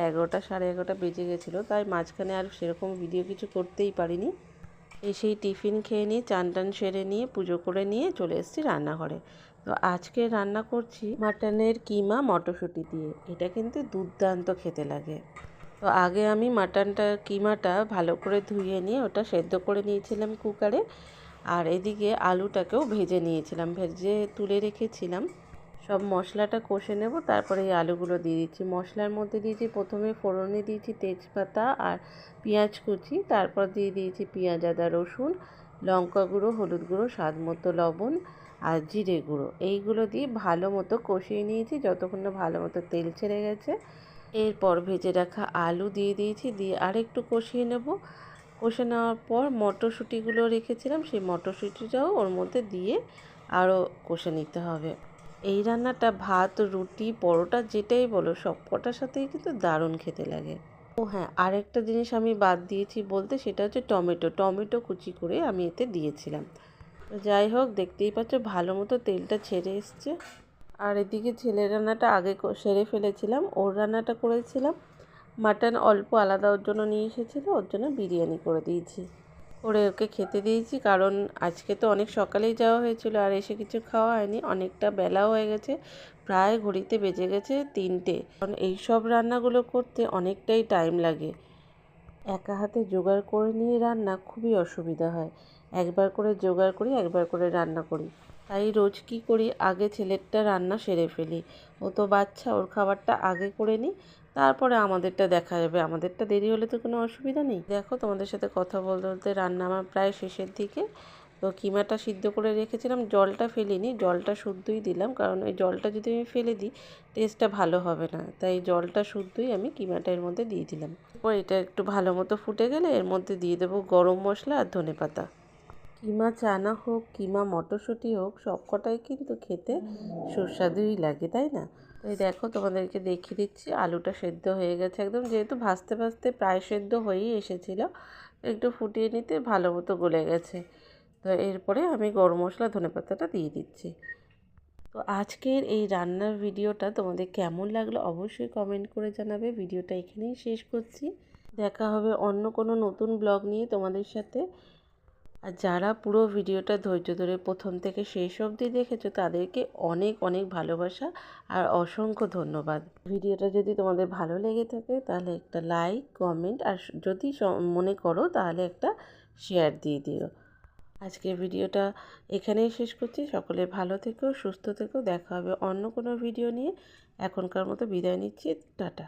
11টা সাড়ে 11টা বেজে গেছিলো, তাই মাঝখানে আর সেরকম ভিডিও কিছু করতেই পারিনি। এসেই টিফিন খেয়ে নিয়ে চান টান সেরে নিয়ে পুজো করে নিয়ে চলে এসেছি রান্নাঘরে। তো আজকে রান্না করছি মাটনের কিমা মটরশুঁটি দিয়ে। এটা কিন্তু দুর্দান্ত খেতে লাগে। তো আগে আমি কিমাটা ভালো করে ধুয়ে নিয়ে ওটা সেদ্ধ করে নিয়েছিলাম কুকারে। আর এদিকে আলুটাকেও ভেজে নিয়েছিলাম, ভেজে তুলে রেখেছিলাম। সব মশলাটা কষে নেব, তারপরে এই আলুগুলো দিয়ে দিচ্ছি। মশলার মধ্যে দিয়েছি প্রথমে ফোড়নে দিয়েছি তেজপাতা আর পেঁয়াজ কুচি, তারপর দিয়ে দিয়েছি পেঁয়াজ আদা রসুন, লঙ্কা গুঁড়ো, হলুদ গুঁড়ো, স্বাদ মতো লবণ আর জিরে গুঁড়ো। এইগুলো দিয়ে ভালো মতো কষিয়ে নিয়েছি যতক্ষণ না ভালো মতো তেল ছেড়ে গেছে। এরপর ভেজে রাখা আলু দিয়ে দিয়েছি, দিয়ে আরেকটু কষিয়ে নেব। কষে নেওয়ার পর মটরশুঁটিগুলো রেখেছিলাম, সেই মটরশুঁটিটাও ওর মধ্যে দিয়ে আরও কষে নিতে হবে। এই রান্নাটা ভাত, রুটি, পরোটা যেটাই বলো সব কটার সাথেই কিন্তু দারুণ খেতে লাগে। ও হ্যাঁ, আরেকটা জিনিস আমি বাদ দিয়েছি বলতে, সেটা হচ্ছে টমেটো কুচি করে আমি এতে দিয়েছিলাম। তো যাই হোক, দেখতেই পাচ্ছ ভালো মতো তেলটা ছেড়ে এসছে। আর এদিকে ছেলের রান্নাটা আগে সেরে ফেলেছিলাম। ওর রান্নাটা করেছিলাম মাটন অল্প আলাদা ওর জন্য নিয়ে এসেছিলো, ওর জন্য বিরিয়ানি করে দিয়েছি, করে ওকে খেতে দিয়েছি। কারণ আজকে তো অনেক সকালেই যাওয়া হয়েছিল আর এসে কিছু খাওয়া হয়নি, অনেকটা বেলাও হয়ে গেছে, প্রায় ঘড়িতে বেজে গেছে 3টে। কারণ এইসব রান্নাগুলো করতে অনেকটাই টাইম লাগে, একা হাতে জোগাড় করে নিয়ে রান্না খুবই অসুবিধা হয়। একবার করে জোগাড় করি, একবার করে রান্না করি। তাই রোজ কী করি, আগে ছেলেরটা রান্না সেরে ফেলি। ও তো বাচ্চা, ওর খাবারটা আগে করে নিই, তারপরে আমাদেরটা দেখা যাবে। আমাদেরটা দেরি হলে তো কোনো অসুবিধা নেই। দেখো, তোমাদের সাথে কথা বলতে বলতে রান্না আমার প্রায় শেষের দিকে। তো কিমাটা সিদ্ধ করে রেখেছিলাম, জলটা ফেলিনি, জলটা শুদ্ধই দিলাম, কারণ ওই জলটা যদি আমি ফেলে দিই টেস্টটা ভালো হবে না। তাই জলটা শুদ্ধই আমি কিমাটা এর মধ্যে দিয়ে দিলাম। এরপর এটা একটু ভালো মতো ফুটে গেলে এর মধ্যে দিয়ে দেবো গরম মশলা আর ধনেপাতা। কিমা চানা হোক, কিমা মটরশুঁটি হোক, সব কটাই কিন্তু খেতে সুস্বাদুই লাগে, তাই না? তাই দেখো, তোমাদেরকে দেখিয়ে দিচ্ছি আলুটা সেদ্ধ হয়ে গেছে একদম, যেহেতু ভাজতে ভাজতে প্রায় সেদ্ধ হয়েই এসেছিলো, একটু ফুটিয়ে নিতে ভালো মতো গলে গেছে। তো এরপরে আমি গরম মশলা ধনেপাতাটা দিয়ে দিচ্ছি। তো আজকের এই রান্নার ভিডিওটা তোমাদের কেমন লাগলো অবশ্যই কমেন্ট করে জানাবে। ভিডিওটা এখানেই শেষ করছি, দেখা হবে অন্য কোনো নতুন ব্লগ নিয়ে তোমাদের সাথে। আর যারা পুরো ভিডিওটা ধৈর্য ধরে প্রথম থেকে শেষ অবধি দেখেছো তাদেরকে অনেক অনেক ভালোবাসা আর অসংখ্য ধন্যবাদ। ভিডিওটা যদি তোমাদের ভালো লেগে থাকে তাহলে একটা লাইক, কমেন্ট আর যদি মনে করো তাহলে একটা শেয়ার দিয়ে দিও। আজকের ভিডিওটা এখানেই শেষ করছি। সকলে ভালো থেকো, সুস্থ থেকো, দেখা হবে অন্য কোনো ভিডিও নিয়ে। এখনকার মতো বিদায় নিচ্ছি, টাটা।